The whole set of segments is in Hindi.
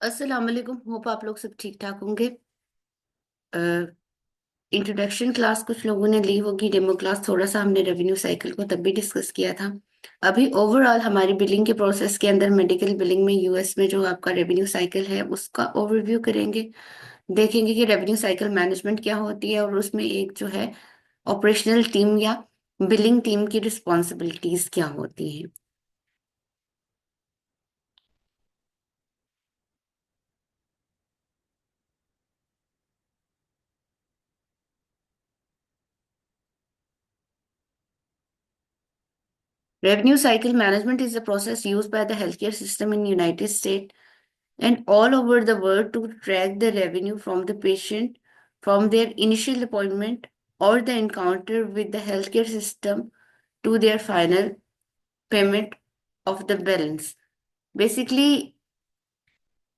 अस्सलाम वालेकुम। होप आप लोग सब ठीक ठाक होंगे। इंट्रोडक्शन क्लास कुछ लोगों ने ली होगी, डेमो क्लास थोड़ा सा हमने रेवेन्यू साइकिल को तब भी डिस्कस किया था। अभी ओवरऑल हमारी बिलिंग के प्रोसेस के अंदर मेडिकल बिलिंग में यूएस में जो आपका रेवेन्यू साइकिल है उसका ओवरव्यू करेंगे। देखेंगे कि रेवेन्यू साइकिल मैनेजमेंट क्या होती है और उसमें एक जो है ऑपरेशनल टीम या बिलिंग टीम की रिस्पॉन्सिबिलिटीज क्या होती हैं। Revenue cycle management is a process used by the healthcare system in United States and all over the world to track the revenue from the patient from their initial appointment or the encounter with the healthcare system to their final payment of the balance. Basically,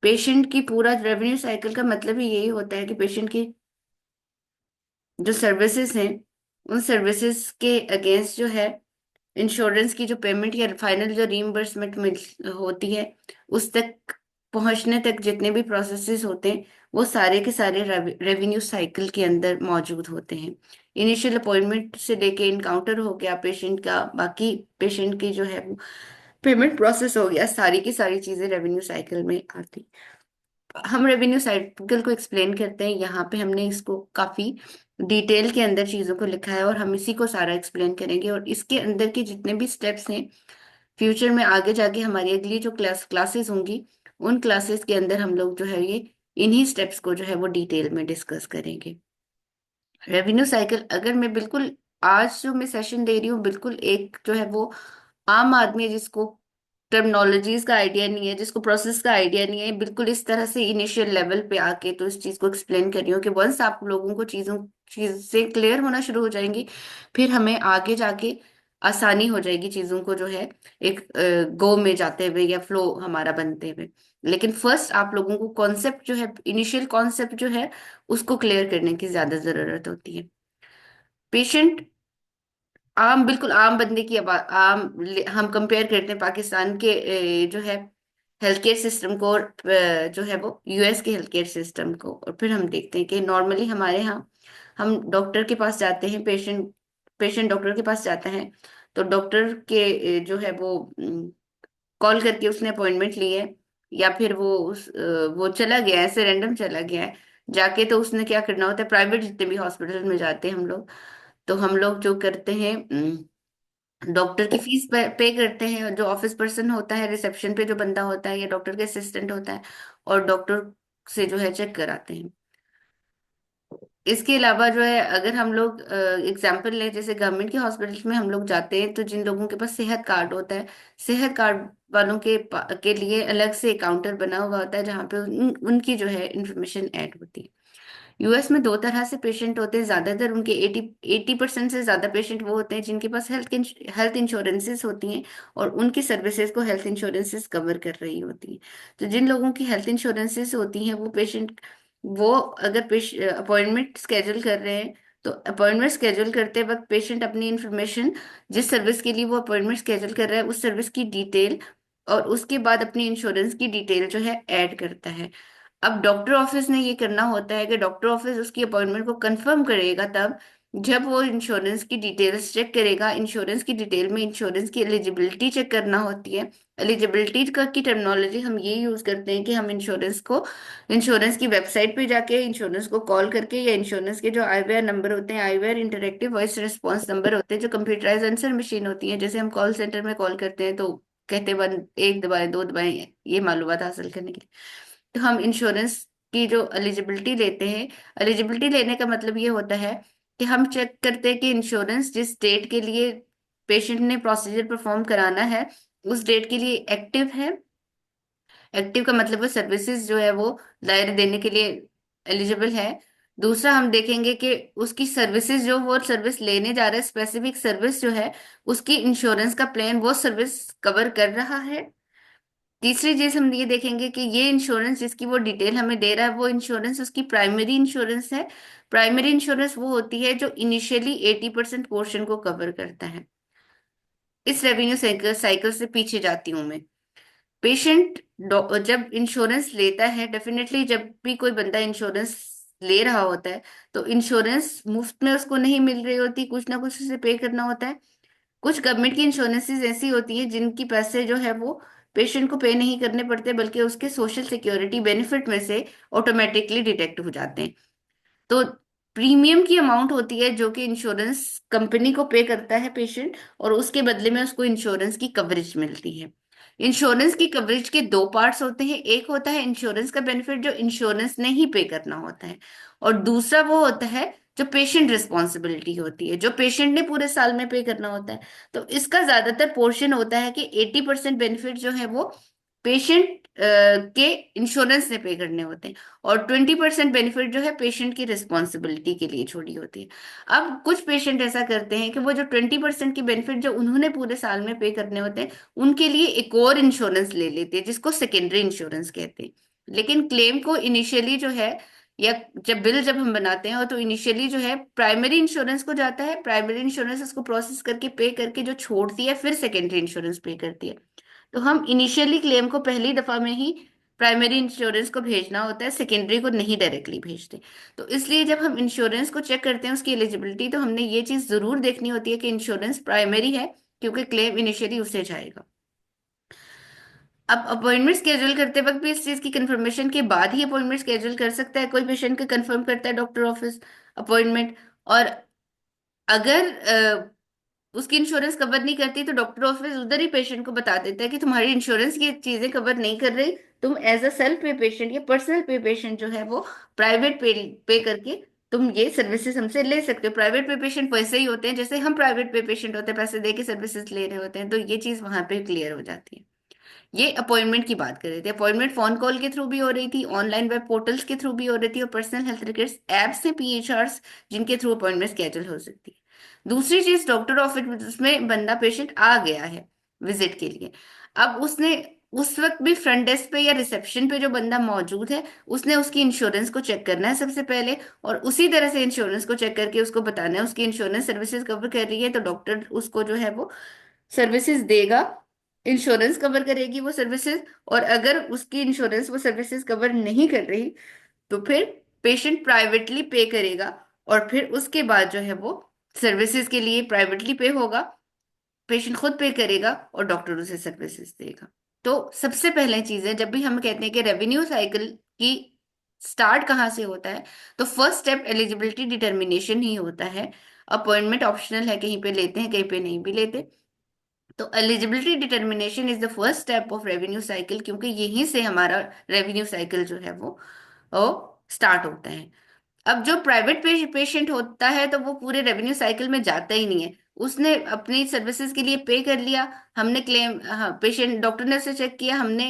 patient की पूरा रेवेन्यू साइकिल का मतलब ही यही होता है कि पेशेंट की जो सर्विसेज हैं उन सर्विसेज के अगेंस्ट जो है इंश्योरेंस की जो पेमेंट या फाइनल जो रीइंबर्समेंट मिल होती है उस तक पहुंचने तक जितने भी प्रोसेसेस होते हैं वो सारे के सारे रेवेन्यू साइकिल के अंदर मौजूद होते हैं। इनिशियल अपॉइंटमेंट से लेके इनकाउंटर हो गया पेशेंट का, बाकी पेशेंट की जो है वो पेमेंट प्रोसेस हो गया, सारी की सारी चीजें रेवेन्यू साइकिल में आती। हम रेवेन्यू साइकिल को एक्सप्लेन करते हैं, यहाँ पे हमने इसको काफी डिटेल के अंदर चीजों को लिखा है और हम इसी को सारा एक्सप्लेन करेंगे और इसके अंदर के जितने भी स्टेप्स हैं फ्यूचर में आगे जाके हमारी अगली जो क्लासेस होंगी उन क्लासेस के अंदर हम लोग जो है ये इन्हीं स्टेप्स को जो है वो डिटेल में डिस्कस करेंगे। रेवेन्यू साइकिल अगर मैं बिल्कुल आज जो मैं सेशन दे रही हूँ बिल्कुल एक जो है वो आम आदमी है जिसको टर्मिनोलॉजीज का आइडिया नहीं है, जिसको प्रोसेस का आइडिया नहीं है, बिल्कुल इस तरह से इनिशियल लेवल पे आके तो इस चीज को एक्सप्लेन कर रही हूँ कि वंस आप लोगों को चीजें क्लियर होना शुरू हो जाएंगी फिर हमें आगे जाके आसानी हो जाएगी चीजों को जो है एक गो में जाते हुए या फ्लो हमारा बनते हुए। लेकिन फर्स्ट आप लोगों को कॉन्सेप्ट जो है इनिशियल कॉन्सेप्ट जो है उसको क्लियर करने की ज्यादा जरूरत होती है। पेशेंट आम बिल्कुल आम बंदे की हम कंपेयर करते हैं पाकिस्तान के जो है हेल्थ केयर सिस्टम को और जो है वो यूएस के हेल्थ केयर सिस्टम को, और फिर हम देखते हैं कि नॉर्मली हमारे यहाँ हम डॉक्टर के पास जाते हैं, पेशेंट पेशेंट डॉक्टर के पास जाता है तो डॉक्टर के जो है वो कॉल करके उसने अपॉइंटमेंट ली है या फिर वो चला गया है, ऐसे रैंडम चला गया है जाके, तो उसने क्या करना होता है प्राइवेट जितने भी हॉस्पिटल में जाते हैं हम लोग, तो हम लोग जो करते हैं डॉक्टर की फीस पे करते हैं, जो ऑफिस पर्सन होता है रिसेप्शन पे जो बंदा होता है या डॉक्टर के असिस्टेंट होता है और डॉक्टर से जो है चेक कराते हैं। इसके अलावा जो है अगर हम लोग एग्जाम्पल लें जैसे गवर्नमेंट के हॉस्पिटल में हम लोग जाते हैं तो जिन लोगों के पास सेहत कार्ड होता है सेहत कार्ड वालों के लिए अलग से काउंटर बना हुआ होता है जहाँ पे उनकी जो है इंफॉर्मेशन ऐड होती है। यूएस में दो तरह से पेशेंट होते हैं, ज्यादातर उनके 80% से ज्यादा पेशेंट वो होते हैं जिनके पास हेल्थ इंश्योरेंसेस होती हैं और उनकी सर्विसेज को हेल्थ इंश्योरेंसेस कवर कर रही होती हैं। तो जिन लोगों की हेल्थ इंश्योरेंसेस होती हैं वो पेशेंट वो अगर अपॉइंटमेंट स्केड्यूल कर रहे हैं तो अपॉइंटमेंट स्केड्यूल करते वक्त पेशेंट अपनी इंफॉर्मेशन जिस सर्विस के लिए वो अपॉइंटमेंट स्केड्यूल कर रहा है उस सर्विस की डिटेल और उसके बाद अपनी इंश्योरेंस की डिटेल जो है ऐड करता है। अब डॉक्टर ऑफिस ने ये करना होता है कि डॉक्टर ऑफिस उसकी अपॉइंटमेंट को कंफर्म करेगा तब जब वो इंश्योरेंस की डिटेल्स चेक करेगा। इंश्योरेंस की डिटेल में इंश्योरेंस की एलिजिबिलिटी चेक करना होती है। एलिजिबिलिटी का की टर्मिनोलॉजी हम ये यूज करते हैं कि हम इंश्योरेंस की वेबसाइट पे जाके इंश्योरेंस को कॉल करके या इंश्योरेंस के जो आईवेयर नंबर होते हैं, eyewear interactive voice response number होते हैं जो कंप्यूटराइज आंसर मशीन होती है, जैसे हम कॉल सेंटर में कॉल करते हैं तो कहते वन एक दबाएं दो दबाएं ये मालूमात हासिल करने के लिए, तो हम इंश्योरेंस की जो एलिजिबिलिटी लेते हैं। एलिजिबिलिटी लेने का मतलब ये होता है कि हम चेक करते हैं कि इंश्योरेंस जिस डेट के लिए पेशेंट ने प्रोसीजर परफॉर्म कराना है उस डेट के लिए एक्टिव है। एक्टिव का मतलब वो सर्विसेज जो है वो दायरे देने के लिए एलिजिबल है। दूसरा हम देखेंगे कि उसकी सर्विसेज जो वो सर्विस लेने जा रहा है स्पेसिफिक सर्विस जो है उसकी इंश्योरेंस का प्लान वो सर्विस कवर कर रहा है। तीसरी चीज हम ये देखेंगे कि ये इंश्योरेंस जिसकी वो डिटेल हमें दे रहा है वो इंश्योरेंस उसकी प्राइमरी इंश्योरेंस है। प्राइमरी इंश्योरेंस वो होती है जो इनिशियली 80% पोर्शन को कवर करता है। इस रेवेन्यू साइकिल साइकिल से पीछे जाती हूँ मैं। पेशेंट जब इंश्योरेंस लेता है, डेफिनेटली जब भी कोई बंदा इंश्योरेंस ले रहा होता है, तो इंश्योरेंस मुफ्त में उसको नहीं मिल रही होती, कुछ ना कुछ उसे पे करना होता है। कुछ गवर्नमेंट की इंश्योरेंसेस ऐसी होती है जिनकी पैसे जो है वो पेशेंट को पे नहीं करने पड़ते, बल्कि उसके सोशल सिक्योरिटी बेनिफिट में से ऑटोमेटिकली डिटेक्ट हो जाते हैं। तो प्रीमियम की अमाउंट होती है जो कि इंश्योरेंस कंपनी को पे करता है पेशेंट, और उसके बदले में उसको इंश्योरेंस की कवरेज मिलती है। इंश्योरेंस की कवरेज के दो पार्ट्स होते हैं, एक होता है इंश्योरेंस का बेनिफिट जो इंश्योरेंस ने ही पे करना होता है, और दूसरा वो होता है जो पेशेंट रिस्पॉन्सिबिलिटी होती है, जो पेशेंट ने पूरे साल में पे करना होता है। तो इसका ज्यादातर पोर्शन होता है कि 80% बेनिफिट जो है वो पेशेंट के इंश्योरेंस से पे करने होते हैं, और 20% बेनिफिट जो है पेशेंट की रिस्पॉन्सिबिलिटी के लिए छोड़ी होती है। अब कुछ पेशेंट ऐसा करते हैं कि वो जो 20% की बेनिफिट जो उन्होंने पूरे साल में पे करने होते हैं, उनके लिए एक और इंश्योरेंस ले लेते हैं जिसको सेकेंडरी इंश्योरेंस कहते हैं। लेकिन क्लेम को इनिशियली जो है, या जब हम बनाते हैं तो इनिशियली जो है प्राइमरी इंश्योरेंस को जाता है, प्राइमरी इंश्योरेंस उसको प्रोसेस करके पे करके जो छोड़ती है, फिर सेकेंडरी इंश्योरेंस पे करती है। तो हम इनिशियली क्लेम को पहली दफा में ही प्राइमरी इंश्योरेंस को भेजना होता है, सेकेंडरी को नहीं डायरेक्टली भेजते। तो इसलिए जब हम इंश्योरेंस को चेक करते हैं उसकी एलिजिबिलिटी, तो हमने ये चीज जरूर देखनी होती है कि इंश्योरेंस प्राइमरी है, क्योंकि क्लेम इनिशियली उसे जाएगा। अब अपॉइंटमेंट स्केड्यूल करते वक्त भी इस चीज की कंफर्मेशन के बाद ही अपॉइंटमेंट स्केड्यूल कर सकता है कोई पेशेंट का, कंफर्म करता है डॉक्टर ऑफिस अपॉइंटमेंट। और अगर उसकी इंश्योरेंस कवर नहीं करती, तो डॉक्टर ऑफिस उधर ही पेशेंट को बता देता है कि तुम्हारी इंश्योरेंस ये चीजें कवर नहीं कर रही, तुम एज अ सेल्फ पे पेशेंट या पर्सनल पे पेशेंट जो है वो प्राइवेट पे करके तुम ये सर्विसेज हमसे ले सकते हो। प्राइवेट पे पेशेंट वैसे ही होते हैं जैसे हम प्राइवेट पे पेशेंट होते हैं, पैसे दे के सर्विसेज ले रहे होते हैं, तो ये चीज वहां पे क्लियर हो जाती है। ये अपॉइंटमेंट की बात कर रहे थे। अपॉइंटमेंट फोन कॉल के थ्रू भी हो रही थी, ऑनलाइन वेब पोर्टल्स के थ्रू भी हो रही थी, और पर्सनल हेल्थ रिकॉर्ड्स एप्स हैं, पीएचआरस, जिनके थ्रू अपॉइंटमेंट स्केड्यूल हो सकती है। दूसरी चीज, डॉक्टर ऑफिस में बंदा पेशेंट आ गया है विजिट के लिए। अब उसने उस वक्त भी फ्रंट डेस्क पे या रिसेप्शन पे जो बंदा मौजूद है, उसने उसकी इंश्योरेंस को चेक करना है सबसे पहले, और उसी तरह से इंश्योरेंस को चेक करके उसको बताना है उसकी इंश्योरेंस सर्विसेज कवर कर रही है, तो डॉक्टर उसको जो है वो सर्विसेज देगा, इंश्योरेंस कवर करेगी वो सर्विसेज। और अगर उसकी इंश्योरेंस वो सर्विसेज कवर नहीं कर रही, तो फिर पेशेंट प्राइवेटली पे करेगा, और फिर उसके बाद जो है वो सर्विसेज के लिए प्राइवेटली पे होगा, पेशेंट खुद पे करेगा और डॉक्टर उसे सर्विसेज देगा। तो सबसे पहले चीज है, जब भी हम कहते हैं कि रेवेन्यू साइकिल की स्टार्ट कहाँ से होता है, तो फर्स्ट स्टेप एलिजिबिलिटी डिटर्मिनेशन ही होता है। अपॉइंटमेंट ऑप्शनल है, कहीं पे लेते हैं कहीं पे नहीं भी लेते। तो eligibility determination is the first step of revenue cycle, क्योंकि यहीं से हमारा रेवेन्यू साइकिल जो है वो स्टार्ट होता है। अब जो प्राइवेट पेशेंट होता है, तो वो पूरे रेवेन्यू साइकिल में जाता ही नहीं है। उसने अपनी सर्विसेज के लिए पे कर लिया, हमने क्लेम, हाँ, पेशेंट डॉक्टर ने उसे चेक किया, हमने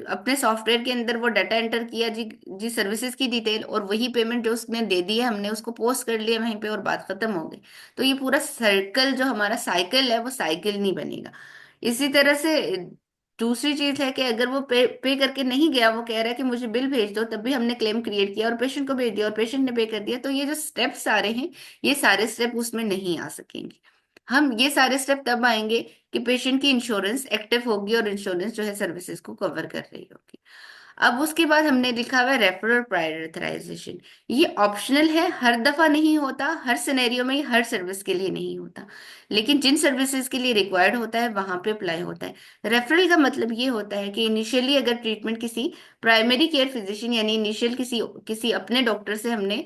अपने सॉफ्टवेयर के अंदर वो डाटा एंटर किया जी, जी सर्विसेज की डिटेल, और वही पेमेंट जो उसने दे दी है हमने उसको पोस्ट कर लिया वहीं पे, और बात खत्म हो गई। तो ये पूरा सर्कल जो हमारा साइकिल है वो साइकिल नहीं बनेगा। इसी तरह से दूसरी चीज है कि अगर वो पे करके नहीं गया, वो कह रहा है कि मुझे बिल भेज दो, तब भी हमने क्लेम क्रिएट किया और पेशेंट को भेज दिया और पेशेंट ने पे कर दिया, तो ये जो स्टेप्स आ रहे हैं, ये सारे स्टेप उसमें नहीं आ सकेंगे। हम ये सारे स्टेप तब आएंगे कि पेशेंट की इंश्योरेंस एक्टिव होगी और इंश्योरेंस जो है सर्विसेज को कवर कर रही होगी। अब उसके बाद हमने लिखा हुआ है रेफरल प्रायोरिटाइजेशन। ये ऑप्शनल है, हर दफा नहीं होता, हर सिनेरियो में, हर सर्विस के लिए नहीं होता, लेकिन जिन सर्विसेज के लिए रिक्वायर्ड होता है वहां पे अप्लाई होता है। रेफरल का मतलब ये होता है कि इनिशियली अगर ट्रीटमेंट किसी प्राइमरी केयर फिजिशियन, यानी इनिशियल किसी किसी अपने डॉक्टर से हमने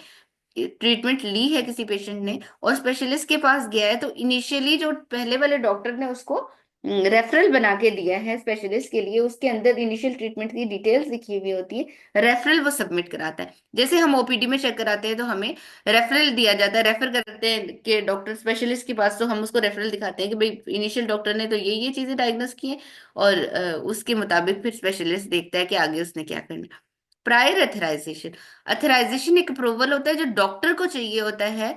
ट्रीटमेंट ली है किसी पेशेंट ने, और स्पेशलिस्ट के पास गया है, तो इनिशियली जो पहले वाले डॉक्टर ने उसको रेफरल बना के दिया है स्पेशलिस्ट के लिए, उसके अंदर इनिशियल ट्रीटमेंट की डिटेल्स लिखी हुई होती है, रेफरल वो सबमिट कराता है। जैसे हम ओपीडी में चेक कराते हैं तो हमें रेफरल दिया जाता है, रेफर करते हैं कि डॉक्टर स्पेशलिस्ट के पास, तो हम उसको रेफरल दिखाते हैं कि भाई इनिशियल डॉक्टर ने तो ये चीजें डायग्नोस की है, और उसके मुताबिक फिर स्पेशलिस्ट देखता है कि आगे उसने क्या करना है। प्रायर अथराइजेशन, अथराइजेशन एक अप्रूवल होता है जो डॉक्टर को चाहिए होता है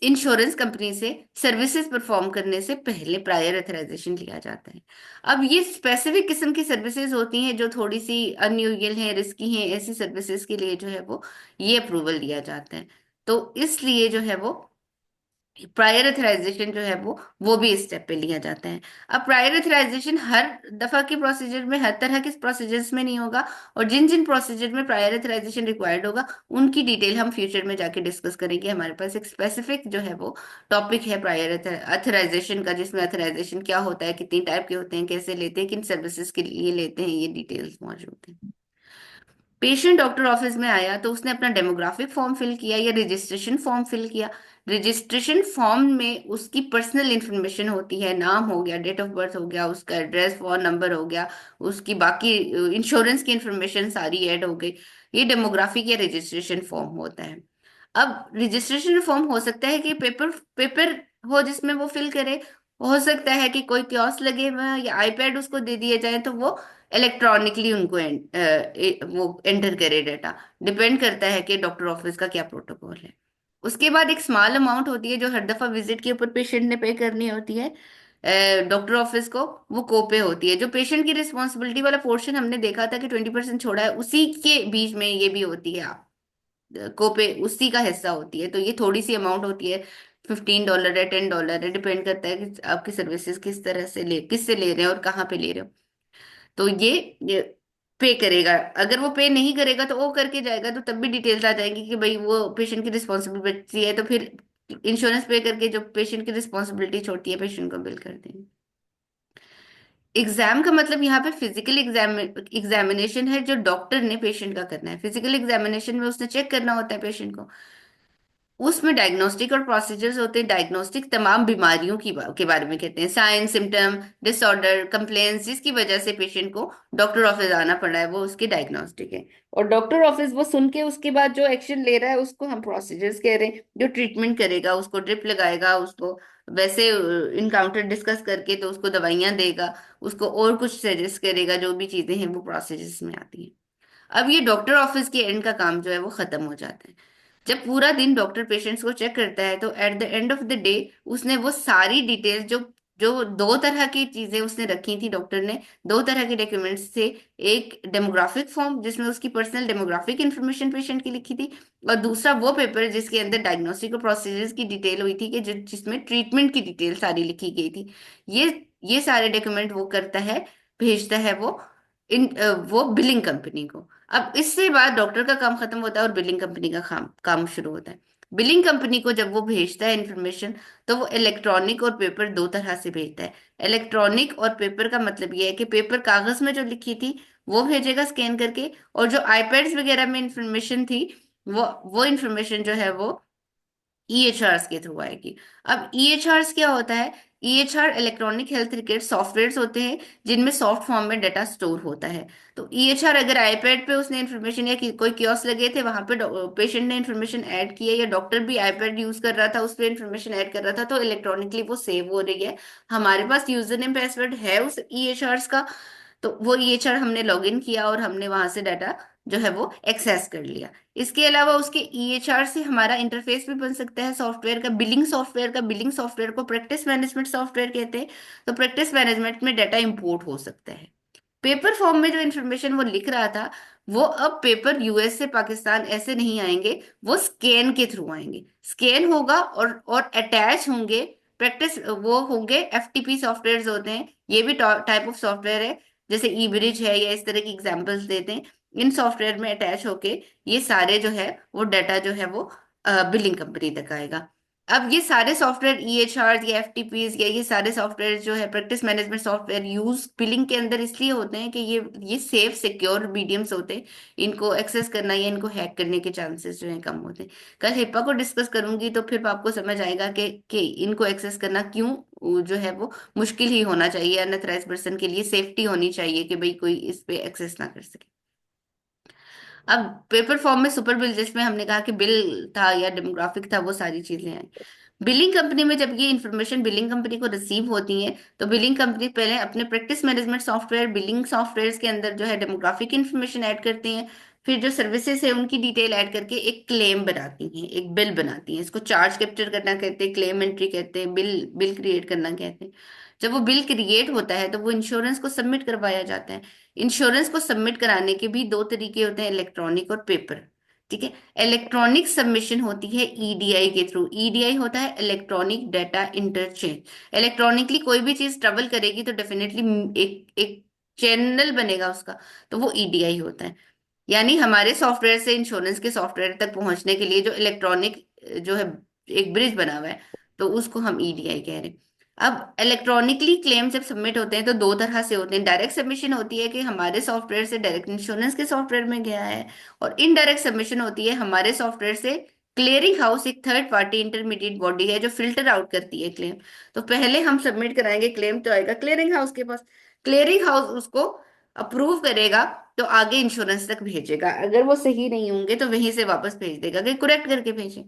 इंश्योरेंस कंपनी से सर्विसेज परफॉर्म करने से पहले, प्रायर अथराइजेशन लिया जाता है। अब ये स्पेसिफिक किस्म की सर्विसेज होती हैं जो थोड़ी सी अनयूजुअल हैं, रिस्की हैं, ऐसी सर्विसेज के लिए जो है वो ये अप्रूवल दिया जाता है। तो इसलिए जो है वो प्रायर अथराइजेशन जो है वो भी इस स्टेप पे लिया जाता है। अब प्रायर अथराइजेशन हर दफा के प्रोसीजर में, हर तरह के प्रोसीजर्स में नहीं होगा, और जिन जिन प्रोसीजर में प्रायर अथराइजेशन रिक्वायर्ड होगा उनकी डिटेल हम फ्यूचर में जाके डिस्कस करेंगे। हमारे पास एक स्पेसिफिक जो है वो टॉपिक है प्रायर अथराइजेशन का, जिसमें अथराइजेशन क्या होता है, कितनी टाइप के होते हैं, कैसे लेते हैं, किन सर्विसेज के लिए लेते हैं, ये डिटेल्स मौजूद है। पेशेंट डॉक्टर ऑफिस में आया तो उसने अपना डेमोग्राफिक फॉर्म फिल किया या रजिस्ट्रेशन फॉर्म फिल किया। रजिस्ट्रेशन फॉर्म में उसकी पर्सनल इंफॉर्मेशन होती है, नाम हो गया, डेट ऑफ बर्थ हो गया, उसका एड्रेस, फोन नंबर हो गया, उसकी बाकी इंश्योरेंस की इंफॉर्मेशन सारी ऐड हो गई। ये डेमोग्राफिक या रजिस्ट्रेशन फॉर्म होता है। अब रजिस्ट्रेशन फॉर्म हो सकता है कि पेपर पेपर हो जिसमें वो फिल करे, हो सकता है कि कोई कियोस्क लगे हुए या आईपैड उसको दे दिए जाए तो वो इलेक्ट्रॉनिकली उनको वो एंटर करे डाटा। डिपेंड करता है कि डॉक्टर ऑफिस का क्या प्रोटोकॉल है। उसके बाद एक स्मॉल अमाउंट होती है जो हर दफा विजिट के ऊपर पेशेंट ने पे करनी होती है डॉक्टर ऑफिस को, वो कोपे होती है। जो पेशेंट की रिस्पॉन्सिबिलिटी वाला पोर्शन हमने देखा था कि 20% छोड़ा है, उसी के बीच में ये भी होती है, कोपे उसी का हिस्सा होती है। तो ये थोड़ी सी अमाउंट होती है, $15 है, $10 है, डिपेंड करता है कि आपकी सर्विसेज किस तरह से किससे ले रहे हैं और कहाँ पे ले रहे हो। तो ये पे करेगा। अगर वो पे नहीं करेगा तो वो करके जाएगा तो तब भी डिटेल्स आ जाएंगी कि भाई वो पेशेंट की रिस्पॉन्सिबिलिटी है, तो फिर इंश्योरेंस पे करके जो पेशेंट की रिस्पॉन्सिबिलिटी छोड़ती है पेशेंट को बिल कर देंगे। एग्जाम का मतलब यहाँ पे फिजिकल एग्जामिनेशन है जो डॉक्टर ने पेशेंट का करना है। फिजिकल एग्जामिनेशन में उसने चेक करना होता है पेशेंट को। उसमें डायग्नोस्टिक और प्रोसीजर्स होते हैं। डायग्नोस्टिक तमाम बीमारियों के बारे में कहते हैं, साइन, सिम्टम, डिसऑर्डर, कंप्लेंट्स जिसकी वजह से पेशेंट को डॉक्टर ऑफिस आना पड़ रहा है, वो उसके डायग्नोस्टिक है। और डॉक्टर ऑफिस वो सुन के उसके बाद जो एक्शन ले रहा है उसको हम प्रोसीजर्स कह रहे हैं। जो ट्रीटमेंट करेगा, उसको ड्रिप लगाएगा, उसको वैसे इनकाउंटर डिस्कस करके तो उसको दवाइयां देगा, उसको और कुछ सजेस्ट करेगा, जो भी चीजें हैं वो प्रोसीजर्स में आती हैं। अब ये डॉक्टर ऑफिस के एंड का काम जो है वो खत्म हो जाता है। जब पूरा दिन डॉक्टर पेशेंट्स को चेक करता है तो at the end of the day उसने वो सारी डिटेल्स, जो जो दो तरह की चीजें उसने रखी थी, डॉक्टर ने दो तरह के डॉक्यूमेंट्स थे। एक डेमोग्राफिक फॉर्म जिसमें उसकी पर्सनल डेमोग्राफिक इंफॉर्मेशन पेशेंट की लिखी थी, और दूसरा वो पेपर जिसके अंदर डायग्नोस्टिक और प्रोसीजर्स की डिटेल हुई थी, कि जिसमें ट्रीटमेंट की डिटेल सारी लिखी गई थी। ये ये सारे डॉक्यूमेंट वो करता है, भेजता है वो बिलिंग कंपनी को। अब इससे बाद डॉक्टर का काम खत्म होता है और बिलिंग कंपनी का काम काम शुरू होता है। बिलिंग कंपनी को जब वो भेजता है इंफॉर्मेशन, तो वो इलेक्ट्रॉनिक और पेपर दो तरह से भेजता है। इलेक्ट्रॉनिक और पेपर का मतलब ये है कि पेपर कागज में जो लिखी थी वो भेजेगा स्कैन करके, और जो आईपैड्स वगैरह में इंफॉर्मेशन थी वो इंफॉर्मेशन जो है वो ईएचआरस के थ्रू आएगी। अब ईएचआरस क्या होता है? EHR electronic health record softwares होते हैं जिनमें सॉफ्ट फॉर्म में डाटा स्टोर होता है। तो ईएचआर अगर आईपैड पे उसने इन्फॉर्मेशन, या कोई कियोस्क लगे थे वहां पे पेशेंट ने इन्फॉर्मेशन ऐड की है, या डॉक्टर भी आईपैड यूज कर रहा था उस पर इन्फॉर्मेशन ऐड कर रहा था, तो इलेक्ट्रॉनिकली वो सेव हो रही है। हमारे पास यूजर नेम पासवर्ड है उस ईएचआर का, तो वो ईएचआर हमने लॉग इन किया और हमने वहां से डाटा जो है वो एक्सेस कर लिया। इसके अलावा उसके ईएचआर से हमारा इंटरफेस भी बन सकता है सॉफ्टवेयर का, बिलिंग सॉफ्टवेयर को प्रैक्टिस मैनेजमेंट सॉफ्टवेयर कहते हैं। तो प्रैक्टिस मैनेजमेंट में डाटा इंपोर्ट हो सकता है। पेपर फॉर्म में जो इन्फॉर्मेशन वो लिख रहा था, वो अब पेपर यूएस से पाकिस्तान ऐसे नहीं आएंगे, वो स्कैन के थ्रू आएंगे। स्कैन होगा और अटैच होंगे। प्रैक्टिस वो होंगे एफटीपी सॉफ्टवेयर होते हैं, ये भी टाइप ऑफ सॉफ्टवेयर है, जैसे ई ब्रिज है या इस तरह की एग्जांपल्स देते हैं। इन सॉफ्टवेयर में अटैच होके ये सारे जो है वो डाटा जो है वो बिलिंग कंपनी तक आएगा। अब ये सारे सॉफ्टवेयर ईएचआर या एफटीपीज या ये सारे सॉफ्टवेयर जो है practice management software use billing के अंदर इसलिए होते हैं कि ये सेफ सिक्योर मीडियम्स होते हैं। इनको एक्सेस करना या इनको हैक करने के चांसेस जो है कम होते हैं। कल हिप्पा को डिस्कस करूंगी तो फिर आपको समझ आएगा कि इनको एक्सेस करना क्यों जो है वो मुश्किल ही होना चाहिए। अनअथराइज पर्सन के लिए सेफ्टी होनी चाहिए कि भाई कोई इस पे एक्सेस ना कर सके। अब पेपर फॉर्म में सुपर बिल, जिसमें हमने कहा कि बिल था या डेमोग्राफिक था, वो सारी चीजें हैं। बिलिंग कंपनी में जब ये इन्फॉर्मेशन बिलिंग कंपनी को रिसीव होती है, तो बिलिंग कंपनी पहले अपने practice management software billing software के अंदर जो है डेमोग्राफिक इन्फॉर्मेशन ऐड करती हैं। फिर जो सर्विसेज है उनकी डिटेल ऐड करके एक क्लेम बनाती हैं, एक बिल बनाती हैं। इसको चार्ज कैप्चर करना कहते हैं, क्लेम एंट्री कहते हैं, बिल बिल क्रिएट करना कहते हैं। जब वो बिल क्रिएट होता है तो वो इंश्योरेंस को सबमिट करवाया जाता है। इंश्योरेंस को सबमिट कराने के भी दो तरीके होते हैं, इलेक्ट्रॉनिक और पेपर। ठीक है। इलेक्ट्रॉनिक सबमिशन होती है ईडीआई के थ्रू। ईडीआई होता है इलेक्ट्रॉनिक डाटा इंटरचेंज। इलेक्ट्रॉनिकली कोई भी चीज ट्रेवल करेगी तो डेफिनेटली एक एक चैनल बनेगा उसका, तो वो ईडीआई होता है। यानी हमारे सॉफ्टवेयर से इंश्योरेंस के सॉफ्टवेयर तक पहुंचने के लिए जो इलेक्ट्रॉनिक जो है एक ब्रिज बना हुआ है, तो उसको हम ईडीआई कह रहे हैं। अब इलेक्ट्रॉनिकली क्लेम जब सबमिट होते हैं तो दो तरह से होते हैं। डायरेक्ट सबमिशन होती है कि हमारे सॉफ्टवेयर से डायरेक्ट इंश्योरेंस के सॉफ्टवेयर में गया है, और इनडायरेक्ट सबमिशन होती है हमारे सॉफ्टवेयर से क्लियरिंग हाउस, एक थर्ड पार्टी इंटरमीडिएट बॉडी है जो फिल्टर आउट करती है क्लेम। तो पहले हम सबमिट कराएंगे क्लेम, तो आएगा क्लियरिंग हाउस के पास। क्लियरिंग हाउस उसको अप्रूव करेगा, तो आगे इंश्योरेंस तक भेजेगा। अगर वो सही नहीं होंगे तो वहीं से वापस भेज देगा कि करेक्ट करके भेजें।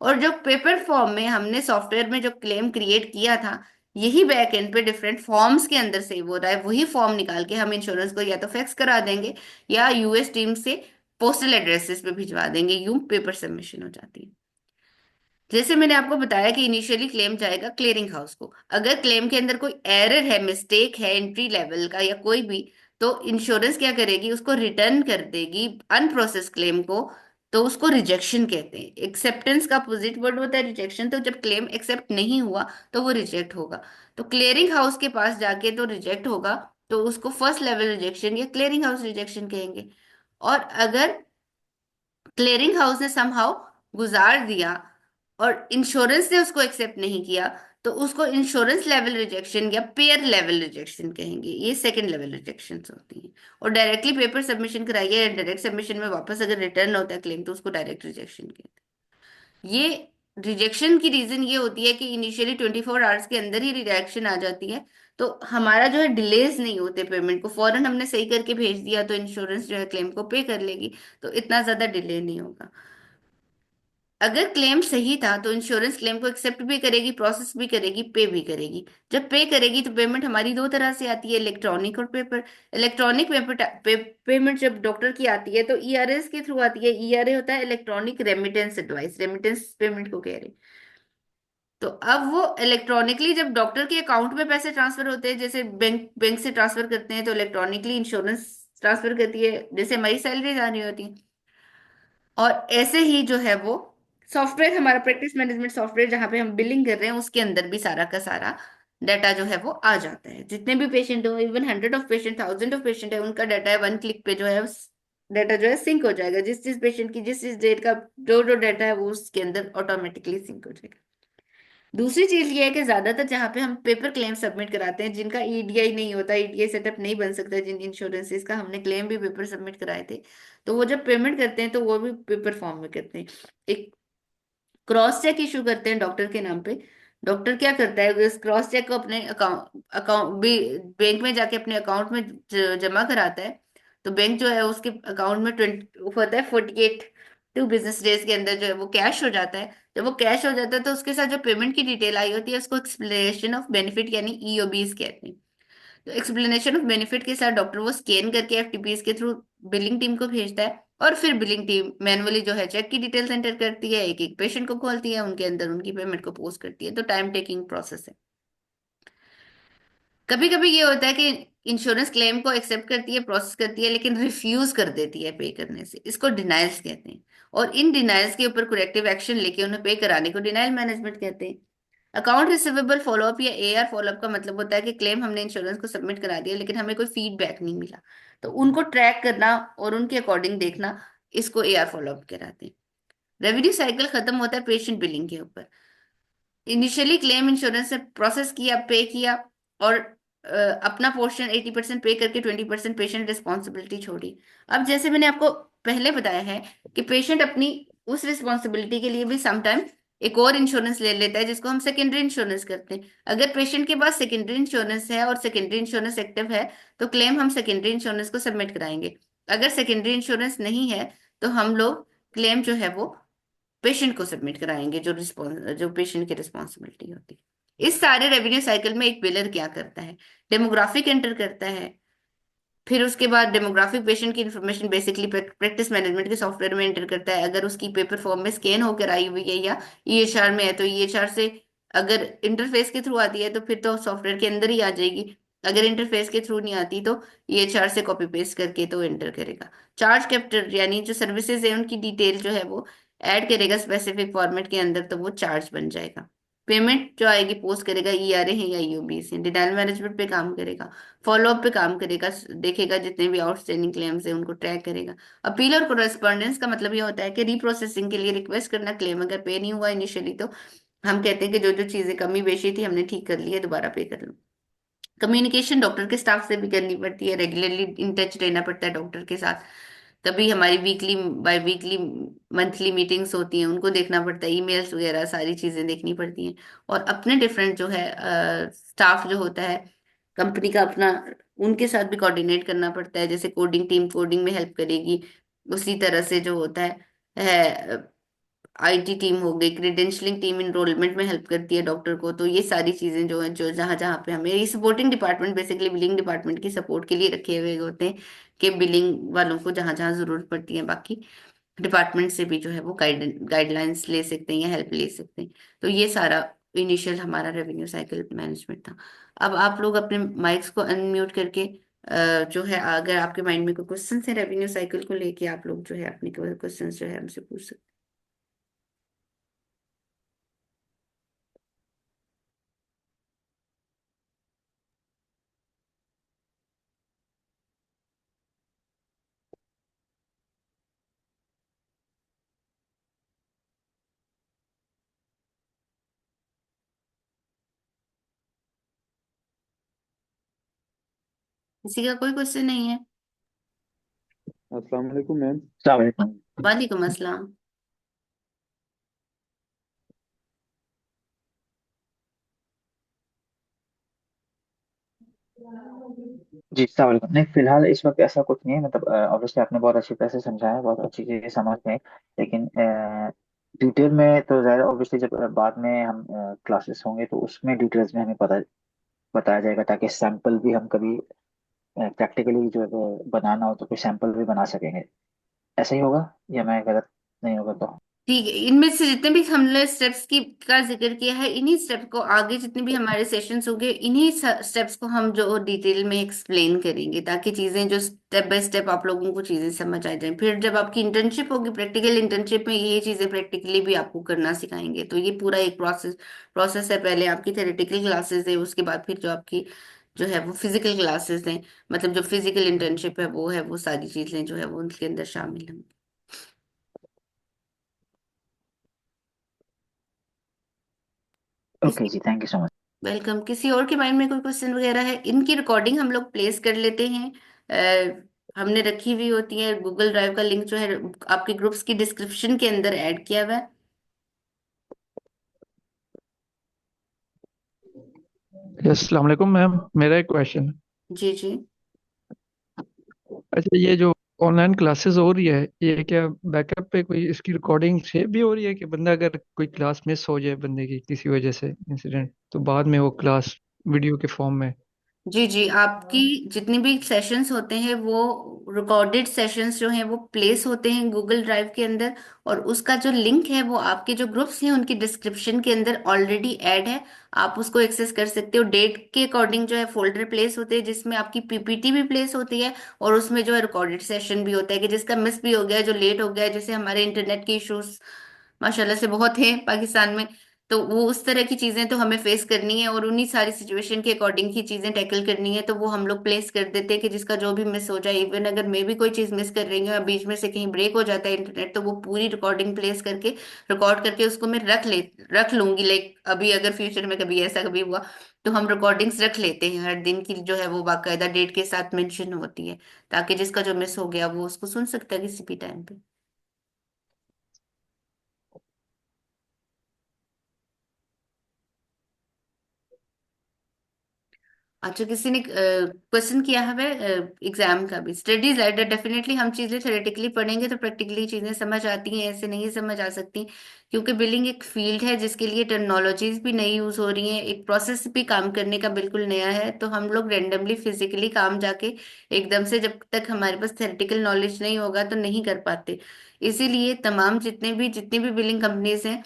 और जो पेपर फॉर्म में हमने सॉफ्टवेयर में जो क्लेम क्रिएट किया था, यही बैक एंड पे डिफरेंट फॉर्म्स के अंदर सेव हो रहा है। वही फॉर्म निकाल के हम इंश्योरेंस को या तो फैक्स करा देंगे या यूएस टीम से पोस्टल एड्रेसेस पे भिजवा देंगे। यूं पेपर सबमिशन हो जाती है। जैसे मैंने आपको बताया कि इनिशियली क्लेम जाएगा क्लियरिंग हाउस को। अगर क्लेम के अंदर कोई एरर है, मिस्टेक है एंट्री लेवल का या कोई भी, तो इंश्योरेंस क्या करेगी, उसको रिटर्न कर देगी अनप्रोसेस क्लेम को। तो उसको रिजेक्शन कहते हैं। एक्सेप्टेंस का अपोजिट वर्ड होता है रिजेक्शन। तो जब क्लेम एक्सेप्ट नहीं हुआ तो वो रिजेक्ट होगा। तो क्लियरिंग हाउस के पास जाके तो रिजेक्ट होगा, तो उसको फर्स्ट लेवल रिजेक्शन या क्लियरिंग हाउस रिजेक्शन कहेंगे। और अगर क्लियरिंग हाउस ने समहाउ गुजार दिया और इंश्योरेंस ने उसको एक्सेप्ट नहीं किया, तो उसको इंश्योरेंस लेवल रिजेक्शन या पेयर लेवल रिजेक्शन कहेंगे। ये सेकंड लेवल रिजेक्शन होती हैं। और डायरेक्टली पेपर सबमिशन कराइए या डायरेक्ट सबमिशन में वापस अगर रिटर्न होता है क्लेम, तो उसको डायरेक्ट रिजेक्शन कहते हैं। ये रिजेक्शन की रीजन ये होती है कि इनिशियली 24 आवर्स के अंदर ही रिजेक्शन आ जाती है। तो हमारा जो है डिलेज नहीं होते, पेमेंट को फौरन हमने सही करके भेज दिया तो इंश्योरेंस जो है क्लेम को पे कर लेगी। तो इतना ज्यादा डिले नहीं होगा। अगर क्लेम सही था तो इंश्योरेंस क्लेम को एक्सेप्ट भी करेगी, प्रोसेस भी करेगी, पे भी करेगी। जब पे करेगी तो पेमेंट हमारी दो तरह से आती है, इलेक्ट्रॉनिक और पेपर। इलेक्ट्रॉनिक पेमेंट जब डॉक्टर की आती है तो ईआरएस के थ्रू आती है। ईआरए होता है electronic remittance advice, remittance payment को कह रहे हैं। तो अब वो इलेक्ट्रॉनिकली जब डॉक्टर के अकाउंट में पैसे ट्रांसफर होते हैं, जैसे बैंक बैंक से ट्रांसफर करते हैं, तो इलेक्ट्रॉनिकली इंश्योरेंस ट्रांसफर करती है जैसे हमारी सैलरी जानी होती है। और ऐसे ही जो है वो सॉफ्टवेयर, हमारा प्रैक्टिस मैनेजमेंट सॉफ्टवेयर जहाँ पे हम बिलिंग कर रहे हैं, उसके अंदर भी सारा का सारा डाटा जो है वो आ जाता है। जितने भी पेशेंट हो, even hundred of patient, thousand of patient है, उनका डाटा है वन क्लिक पे जो है डाटा जो है सिंक हो जाएगा। जिस जिस पेशेंट की जिस जिस डेट का जो जो डाटा है वो उसके अंदर ऑटोमेटिकली सिंक हो जाएगा। दूसरी चीज ये है कि ज्यादातर जहाँ पे हम पेपर क्लेम सबमिट कराते हैं, जिनका ईडीआई नहीं होता, ईडीआई सेटअप नहीं बन सकता, जिन इंश्योरेंसेस का हमने क्लेम भी पेपर सबमिट कराए थे, तो वो जब पेमेंट करते हैं तो वो भी पेपर फॉर्म में करते हैं। एक क्रॉस चेक इशू करते हैं डॉक्टर के नाम पे। डॉक्टर क्या करता है, इस क्रॉस चेक को अपने अकाउंट अकाउंट भी बैंक में जाके अपने अकाउंट में जमा कराता है। तो बैंक जो है उसके अकाउंट में 20 होता है 48 2 बिजनेस डेज के अंदर जो है वो कैश हो जाता है। जब वो कैश हो जाता है तो उसके साथ जो पेमेंट की डिटेल आई होती है उसको एक्सप्लेनेशन ऑफ बेनिफिट यानी ईओबीज कहते हैं। तो एक्सप्लेनेशन ऑफ बेनिफिट के साथ डॉक्टर वो स्कैन करके एफटीपीस के थ्रू बिलिंग टीम को भेजता है। और फिर बिलिंग टीम मैनुअली जो है चेक की डिटेल्स एंटर करती है, एक एक पेशेंट को खोलती है, उनके अंदर उनकी पेमेंट को पोस्ट करती है। तो टाइम टेकिंग प्रोसेस है। कभी कभी ये होता है कि इंश्योरेंस क्लेम को एक्सेप्ट करती है, प्रोसेस करती है, लेकिन रिफ्यूज कर देती है पे करने से। इसको डिनाइल्स कहते हैं। और इन डिनाइल्स के ऊपर करेक्टिव एक्शन लेके उन्हें पे कराने को डिनाइल मैनेजमेंट कहते हैं। अकाउंट रिसीवेबल फॉलोअप या एआर फॉलोअप का मतलब होता है कि क्लेम हमने इंश्योरेंस को सबमिट करा दिया लेकिन हमें कोई फीडबैक नहीं मिला, तो उनको ट्रैक करना और उनके अकॉर्डिंग देखना, इसको एआर फॉलोअप कहलाते हैं। रेवेन्यू साइकिल खत्म होता है पेशेंट बिलिंग के ऊपर। इनिशियली क्लेम इंश्योरेंस से प्रोसेस किया, पे किया, और अपना पोर्शन 80% पे करके 20% पेशेंट रिस्पॉन्सिबिलिटी छोड़ी। अब जैसे मैंने आपको पहले बताया है कि पेशेंट अपनी उस रिस्पॉन्सिबिलिटी के लिए भी समटाइम एक और इंश्योरेंस ले लेता है जिसको हम सेकेंडरी इंश्योरेंस करते हैं। अगर पेशेंट के पास सेकेंडरी इंश्योरेंस है और सेकेंडरी इंश्योरेंस एक्टिव है तो क्लेम हम सेकेंडरी इंश्योरेंस को सबमिट कराएंगे। अगर सेकेंडरी इंश्योरेंस नहीं है तो हम लोग क्लेम जो है वो पेशेंट को सबमिट कराएंगे, जो पेशेंट की रिस्पॉन्सिबिलिटी होती है। इस सारे रेवेन्यू साइकिल में एक बिलर क्या करता है, डेमोग्राफिक एंटर करता है। फिर उसके बाद डेमोग्राफिक पेशेंट की इंफॉर्मेशन बेसिकली प्रैक्टिस मैनेजमेंट के सॉफ्टवेयर में एंटर करता है। अगर उसकी पेपर फॉर्म में स्कैन होकर आई हुई है या ईएचआर में है तो ईएचआर से अगर इंटरफेस के थ्रू आती है तो फिर तो सॉफ्टवेयर के अंदर ही आ जाएगी। अगर इंटरफेस के थ्रू नहीं आती तो EHR से कॉपी पेस्ट करके तो एंटर करेगा। चार्ज कैप्चर यानी जो सर्विसेज है उनकी डिटेल जो है वो ऐड करेगा स्पेसिफिक फॉर्मेट के अंदर, तो वो चार्ज बन जाएगा। पेमेंट जो आएगी पोस्ट करेगा ERA है या EOB से। डिनाइल मैनेजमेंट पे काम करेगा, फॉलोअप पे काम करेगा, देखेगा जितने भी आउटस्टैंडिंग क्लेम्स है उनको ट्रैक करेगा। अपील और कोरेस्पॉन्डेंस का मतलब ये होता है कि रीप्रोसेसिंग के लिए रिक्वेस्ट करना, क्लेम अगर पे नहीं हुआ इनिशियली तो हम कहते हैं कि जो जो चीजें कमी बेशी थी हमने ठीक कर ली है, दोबारा पे कर लो। कम्युनिकेशन डॉक्टर के स्टाफ से भी करनी पड़ती है, रेगुलरली इन टच रहना पड़ता है डॉक्टर के साथ। तभी हमारी weekly biweekly monthly meetings होती हैं, उनको देखना पड़ता है, ईमेल्स वगैरह सारी चीजें देखनी पड़ती हैं। और अपने डिफरेंट जो है स्टाफ जो होता है कंपनी का अपना, उनके साथ भी कोऑर्डिनेट करना पड़ता है। जैसे कोडिंग टीम कोडिंग में हेल्प करेगी, उसी तरह से जो होता है IT टीम हो गई, क्रीडेंशलिंग टीम इनरोलमेंट में हेल्प करती है डॉक्टर को। तो ये सारी चीजें जो है, जो जहाँ जहाँ पे हमें ये supporting department basically billing department की सपोर्ट के लिए रखे हुए होते हैं कि बिलिंग वालों को जहाँ जहाँ जरूरत पड़ती है, बाकी डिपार्टमेंट से भी जो है वो गाइडलाइंस ले सकते हैं या हेल्प ले सकते हैं। तो ये सारा इनिशियल हमारा रेवेन्यू साइकिल मैनेजमेंट था। अब आप लोग अपने माइक्स को अनम्यूट करके जो है अगर आपके माइंड में कोई क्वेश्चन है रेवेन्यू साइकिल को लेके, आप लोग जो है अपने क्वेश्चन जो है हमसे पूछ सकते हैं। किसी का कोई क्वेश्चन नहीं है? अस्सलाम वालेकुम मैम। अस्सलाम वालेकुम। वालेकुम अस्सलाम। जी अस्सलाम वालेकुम। नहीं, फिलहाल इस वक्त ऐसा कुछ नहीं है, मतलब ऑब्वियसली आपने बहुत अच्छी तरह से समझाया, बहुत अच्छी चीजें समझ में आई। लेकिन डिटेल में तो ज़्यादा ऑब्वियसली जब बाद में हम क्लासेस होंगे तो उसमें डिटेल्स में हमें पता बताया जाएगा, ताकि सैंपल भी हम कभी प्रैक्टिकली जो है वो बनाना हो तो कोई सैंपल भी बना सकेंगे। ऐसा ही होगा या मैं गलत नहीं होगा तो? ठीक है, इनमें से जितने भी हमने स्टेप्स की का जिक्र किया है, इन्हीं स्टेप को आगे जितने भी हमारे सेशंस होंगे इन्हीं स्टेप्स को हम जो डिटेल में एक्सप्लेन करेंगे, ताकि चीजें जो स्टेप बाय स्टेप आप लोगों को चीजें समझ आ जाएं। फिर जब आपकी इंटर्नशिप होगी, प्रैक्टिकल इंटर्नशिप में ये चीजें प्रैक्टिकली भी आपको करना सिखाएंगे। तो ये पूरा एक प्रोसेस है। पहले आपकी थेरेटिकल क्लासेस है, उसके बाद फिर जो आपकी जो है वो फिजिकल क्लासेस हैं, मतलब जो फिजिकल इंटर्नशिप है वो है, वो सारी चीजें जो है वो उनके अंदर शामिल हैं। Okay ji, thank you so much. Welcome. किसी और के माइंड में कोई क्वेश्चन वगैरह है? इनकी रिकॉर्डिंग हम लोग प्लेस कर लेते हैं, हमने रखी हुई होती है। गूगल ड्राइव का लिंक जो है आपके ग्रुप्स की डिस्क्रिप्शन के अंदर ऐड किया हुआ है। यस, अस्सलाम वालेकुम मैम। मेरा एक क्वेश्चन है। जी जी। अच्छा, ये जो ऑनलाइन क्लासेस हो रही है, ये क्या बैकअप पे कोई इसकी रिकॉर्डिंग सेव भी हो रही है कि बंदा अगर कोई क्लास मिस हो जाए बंदे की किसी वजह से इंसिडेंट, तो बाद में वो क्लास वीडियो के फॉर्म में? जी जी, आपकी जितनी भी सेशंस होते हैं वो रिकॉर्डेड सेशंस जो हैं वो प्लेस होते हैं गूगल ड्राइव के अंदर। और उसका जो लिंक है वो आपके जो ग्रुप्स हैं उनकी डिस्क्रिप्शन के अंदर ऑलरेडी ऐड है। आप उसको एक्सेस कर सकते हो। डेट के अकॉर्डिंग जो है फोल्डर प्लेस होते हैं जिसमें आपकी PPT भी प्लेस होती है, और उसमें जो है रिकॉर्डेड सेशन भी होता है कि जिसका मिस भी हो गया, जो लेट हो गया, जैसे हमारे इंटरनेट के इश्यूज माशाल्लाह से बहुत हैं पाकिस्तान में। तो वो उस तरह की चीजें तो हमें फेस करनी है, और उन्हीं सारी सिचुएशन के अकॉर्डिंग ही चीजें टैकल करनी है। तो वो हम लोग प्लेस कर देते हैं कि जिसका जो भी मिस हो जाए, इवन अगर मैं भी कोई चीज मिस कर रही हूँ या बीच में से कहीं ब्रेक हो जाता है इंटरनेट, तो वो पूरी रिकॉर्डिंग प्लेस करके रिकॉर्ड करके उसको मैं रख लूंगी। लाइक अभी अगर फ्यूचर में कभी ऐसा कभी हुआ तो हम रिकॉर्डिंग्स रख लेते हैं हर दिन की, जो है वो बाकायदा डेट के साथ मेंशन होती है, ताकि जिसका जो मिस हो गया वो उसको सुन सकता है किसी भी टाइम पे। अच्छा, किसी ने क्वेश्चन किया है एग्जाम का भी। स्टडीज लाइट डेफिनेटली हम चीजें थ्योरेटिकली पढ़ेंगे तो प्रैक्टिकली चीजें समझ आती हैं, ऐसे नहीं समझ आ सकती। क्योंकि बिलिंग एक फील्ड है जिसके लिए टर्मिनोलॉजीज भी नई यूज हो रही हैं, एक प्रोसेस भी काम करने का बिल्कुल नया है। तो हम लोग रेंडमली फिजिकली काम जाके एकदम से, जब तक हमारे पास थ्योरेटिकल नॉलेज नहीं होगा तो नहीं कर पाते। इसीलिए तमाम जितनी भी बिलिंग कंपनीज हैं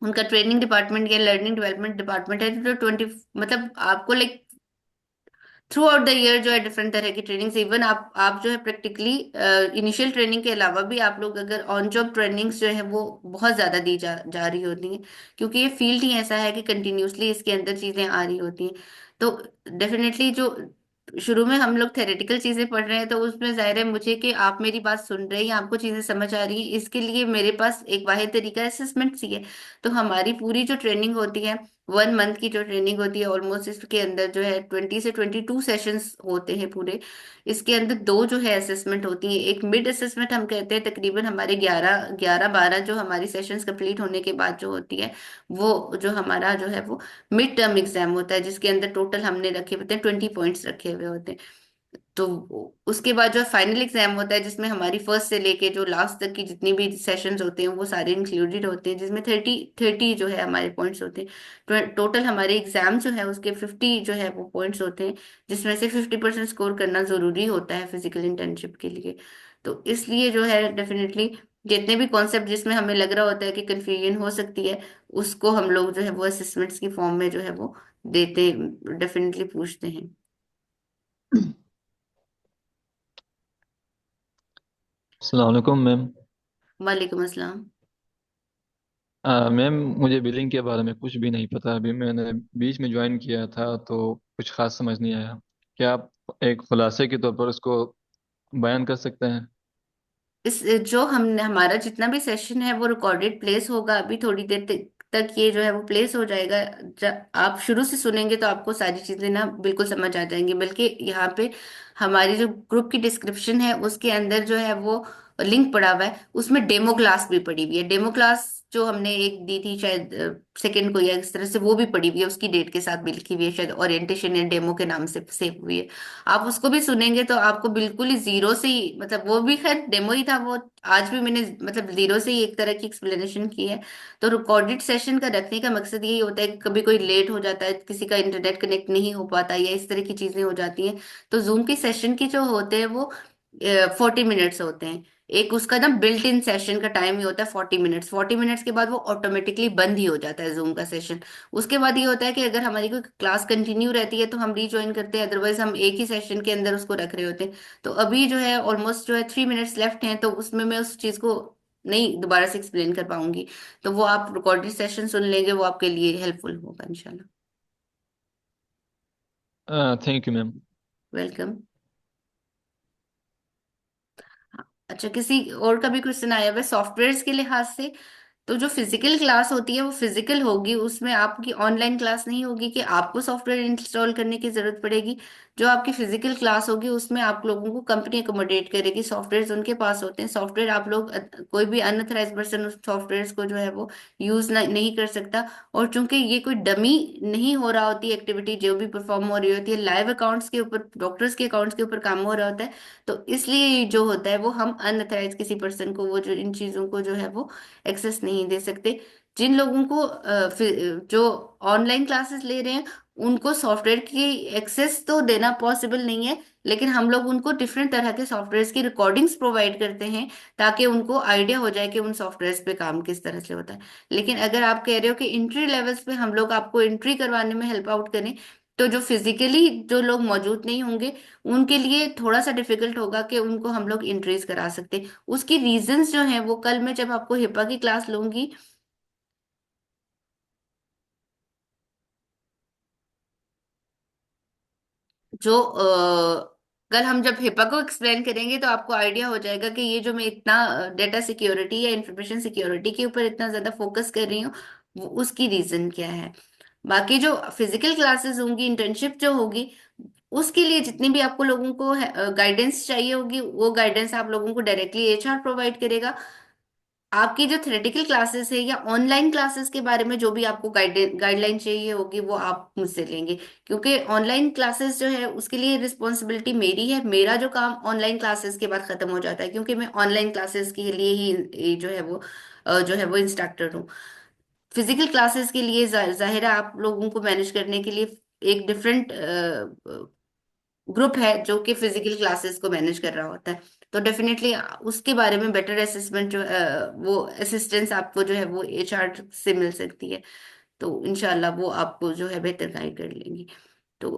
उनका ट्रेनिंग डिपार्टमेंट या लर्निंग डेवलपमेंट डिपार्टमेंट है, जो 20 मतलब आपको like through out the year जो है डिफरेंट तरह की ट्रेनिंग्स, इवन आप जो है प्रैक्टिकली इनिशियल ट्रेनिंग के अलावा भी आप लोग अगर ऑन जॉब ट्रेनिंग्स जो है वो बहुत ज्यादा दी जा रही होती हैं, क्योंकि ये फील्ड ही ऐसा है कि कंटिन्यूसली इसके अंदर चीजें आ रही होती हैं। तो डेफिनेटली जो शुरू में हम लोग थेरेटिकल चीजें पढ़ रहे हैं तो उसमें जाहिर है मुझे कि आप मेरी बात सुन रहे हैं या आपको चीजें समझ आ रही हैं, इसके लिए मेरे पास एक वाहिद तरीका असेसमेंट ही है। तो हमारी पूरी जो ट्रेनिंग होती है, 1 मंथ की जो ट्रेनिंग होती है, ऑलमोस्ट इसके अंदर जो है 20 से 22 सेशंस होते हैं पूरे। इसके अंदर दो जो है असेसमेंट होती है, एक मिड असेसमेंट हम कहते हैं, तकरीबन हमारे 11 11 12 जो हमारी सेशंस कंप्लीट होने के बाद जो होती है, वो जो हमारा जो है वो मिड टर्म एग्जाम होता है, जिसके अंदर टोटल हमने रखे होते हैं 20 पॉइंट्स रखे हुए होते हैं। तो उसके बाद जो फाइनल एग्जाम होता है, जिसमें हमारी फर्स्ट से लेके जो लास्ट तक की जितनी भी सेशंस होते हैं वो सारे इंक्लूडेड होते हैं, जिसमें 30 30 जो है हमारे पॉइंट्स होते हैं। टोटल हमारे एग्जाम जो है उसके 50 जो है वो पॉइंट्स होते हैं, जिसमें से 50% स्कोर करना जरूरी होता है फिजिकल इंटर्नशिप के लिए। तो इसलिए जो है डेफिनेटली जितने भी कॉन्सेप्ट जिसमें हमें लग रहा होता है कि कंफ्यूजन हो सकती है, उसको हम लोग जो है वो असेसमेंट्स की फॉर्म में जो है वो देते, डेफिनेटली पूछते हैं। अस्सलाम वालेकुम मैम। वालेकुम अस्सलाम। मैम, मुझे बिलिंग के बारे में कुछ भी नहीं पता। अभी मैंने बीच में ज्वाइन किया था तो कुछ खास समझ नहीं आया। क्या आप एक खुलासे के तौर पर उसको बयान कर सकते हैं? इस जो हमने हमारा जितना भी सेशन है वो रिकॉर्डेड प्लेस होगा, अभी थोड़ी देर तक ये जो है वो प्लेस हो जाएगा। जब आप शुरू से सुनेंगे तो आपको सारी चीजें ना बिल्कुल समझ आ जाएंगी। बल्कि यहाँ पे हमारी जो ग्रुप की डिस्क्रिप्शन है उसके अंदर जो है वो लिंक पड़ा हुआ है, उसमें डेमो क्लास भी पड़ी हुई है। डेमो क्लास जो हमने एक दी थी शायद सेकंड को या इस तरह से, वो भी पड़ी हुई है, उसकी डेट के साथ भी लिखी हुई है, शायद ओरिएंटेशन या डेमो के नाम से सेव हुई है। आप उसको भी सुनेंगे तो आपको बिल्कुल ही जीरो से ही, मतलब वो भी खैर डेमो ही था वो, आज भी मैंने मतलब जीरो से ही एक तरह की एक्सप्लेनेशन की है। तो रिकॉर्डेड सेशन का रखने का मकसद यही होता है कि कभी कोई लेट हो जाता है, किसी का इंटरनेट कनेक्ट नहीं हो पाता या इस तरह की चीजें हो जाती हैं, तो जूम की सेशन की जो होते हैं वो 40 मिनट्स होते हैं। एक उसका ना बिल्ट इन सेशन का टाइम ही होता है 40 मिनट्स। 40 मिनट्स के बाद वो ऑटोमेटिकली बंद ही हो जाता है जूम का सेशन। उसके बाद ये होता है कि अगर हमारी कोई क्लास कंटिन्यू रहती है तो हम रीज्वाइन करते हैं, अदरवाइज हम एक ही सेशन के अंदर उसको रख रहे होते हैं। तो अभी जो है ऑलमोस्ट जो है 3 मिनट्स लेफ्ट हैं, तो उसमें मैं उस चीज को नहीं दोबारा से एक्सप्लेन कर पाऊंगी। तो वो आप रिकॉर्डेड सेशन सुन लेंगे, वो आपके लिए हेल्पफुल होगा इंशाल्लाह। Thank you ma'am. वेलकम। अच्छा, किसी और का भी क्वेश्चन आया हुआ है सॉफ्टवेयर के लिहाज से? तो जो फिजिकल क्लास होती है वो फिजिकल होगी, उसमें आपकी ऑनलाइन क्लास नहीं होगी कि आपको सॉफ्टवेयर इंस्टॉल करने की जरूरत पड़ेगी। जो आपकी फिजिकल क्लास होगी उसमें आप लोगों को कंपनी अकोमोडेट करेगी, सॉफ्टवेयर उनके पास होते हैं। सॉफ्टवेयर आप लोग कोई भी अनऑथराइज पर्सन उस सॉफ्टवेयर को जो है वो यूज नहीं कर सकता। और चूंकि ये कोई डमी नहीं हो रहा होती एक्टिविटी, जो भी परफॉर्म हो रही होती है लाइव अकाउंट्स के ऊपर, डॉक्टर्स के अकाउंट्स के ऊपर काम हो रहा होता है, तो इसलिए जो होता है वो हम अनऑथराइज किसी पर्सन को वो जो इन चीजों को जो है वो एक्सेस नहीं दे सकते। जिन लोगों को जो ऑनलाइन क्लासेस ले रहे हैं उनको सॉफ्टवेयर की एक्सेस तो देना पॉसिबल नहीं है, लेकिन हम लोग उनको डिफरेंट तरह के सॉफ्टवेयर्स की रिकॉर्डिंग्स प्रोवाइड करते हैं, ताकि उनको आइडिया हो जाए कि उन सॉफ्टवेयर्स पे काम किस तरह से होता है। लेकिन अगर आप कह रहे हो कि एंट्री लेवल्स पे हम लोग आपको एंट्री करवाने में हेल्प आउट करें, तो जो फिजिकली जो लोग मौजूद नहीं होंगे उनके लिए थोड़ा सा डिफिकल्ट होगा कि उनको हम लोग इंट्रीज करा सकते। उसकी रीजंस जो है वो कल मैं जब आपको हिपा की क्लास लूंगी, जो कल हम जब हिपा को एक्सप्लेन करेंगे तो आपको आइडिया हो जाएगा कि ये जो मैं इतना डेटा सिक्योरिटी या इंफॉर्मेशन सिक्योरिटी के ऊपर इतना ज्यादा फोकस कर रही हूँ, वो उसकी रीजन क्या है। बाकी जो फिजिकल क्लासेस होंगी, इंटर्नशिप जो होगी, उसके लिए जितनी भी आपको लोगों को गाइडेंस चाहिए होगी, वो गाइडेंस आप लोगों को डायरेक्टली एचआर प्रोवाइड करेगा। आपकी जो थ्योरेटिकल क्लासेस है या ऑनलाइन क्लासेस के बारे में जो भी आपको गाइडलाइन चाहिए होगी वो आप मुझसे लेंगे, क्योंकि ऑनलाइन क्लासेस जो है उसके लिए रिस्पॉन्सिबिलिटी मेरी है। मेरा जो काम ऑनलाइन क्लासेस के बाद खत्म हो जाता है, क्योंकि मैं ऑनलाइन क्लासेस के लिए ही जो है वो जो है वो इंस्ट्रक्टर हूँ। फिजिकल क्लासेस के लिए जाहिर है आप लोगों को मैनेज करने के लिए एक डिफरेंट ग्रुप है जो कि फिजिकल क्लासेस को मैनेज कर रहा होता है। तो डेफिनेटली उसके बारे में बेटर असेसमेंट जो वो असिस्टेंस आपको जो है वो एचआर से मिल सकती है। तो इनशाला वो आपको जो है बेहतर गाइड कर लेंगी। तो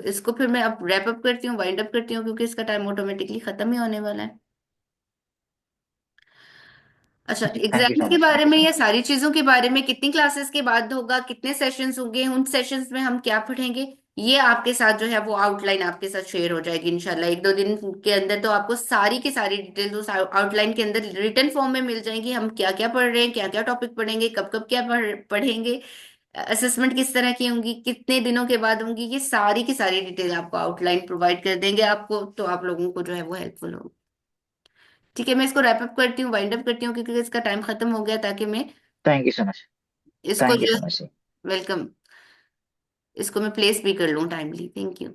इसको फिर मैं अब रैप अप करती हूँ, वाइंड अप करती हूँ, क्योंकि इसका टाइम ऑटोमेटिकली खत्म ही होने वाला है। अच्छा, जी थैंक यू एग्जाम्स सो के मच, बारे थैंक यू में, सो या मच। सारी चीजों के बारे में, कितनी क्लासेस के बाद होगा, कितने सेशंस होंगे, उन सेशंस में हम क्या पढ़ेंगे, ये आपके साथ जो है वो आउटलाइन आपके साथ शेयर हो जाएगी इंशाल्लाह। 1-2 दिन के अंदर तो आपको सारी की सारी डिटेल्स उस आउटलाइन के अंदर रिटर्न फॉर्म में मिल जाएंगी। हम क्या क्या पढ़ रहे हैं, क्या क्या टॉपिक पढ़ेंगे, कब कब क्या पढ़ेंगे, असेसमेंट किस तरह की होंगी, कितने दिनों के बाद होंगी, ये सारी की सारी डिटेल आपको आउटलाइन प्रोवाइड कर देंगे आपको, तो आप लोगों को जो है वो हेल्पफुल होगी। ठीक है, मैं इसको रैप अप करती हूँ, वाइंड अप करती हूँ, क्योंकि इसका टाइम खत्म हो गया, ताकि मैं थैंक यू सो मच। इसको थैंक यू जो, सो मच। वेलकम, इसको मैं प्लेस भी कर लूँ टाइमली। Thank you.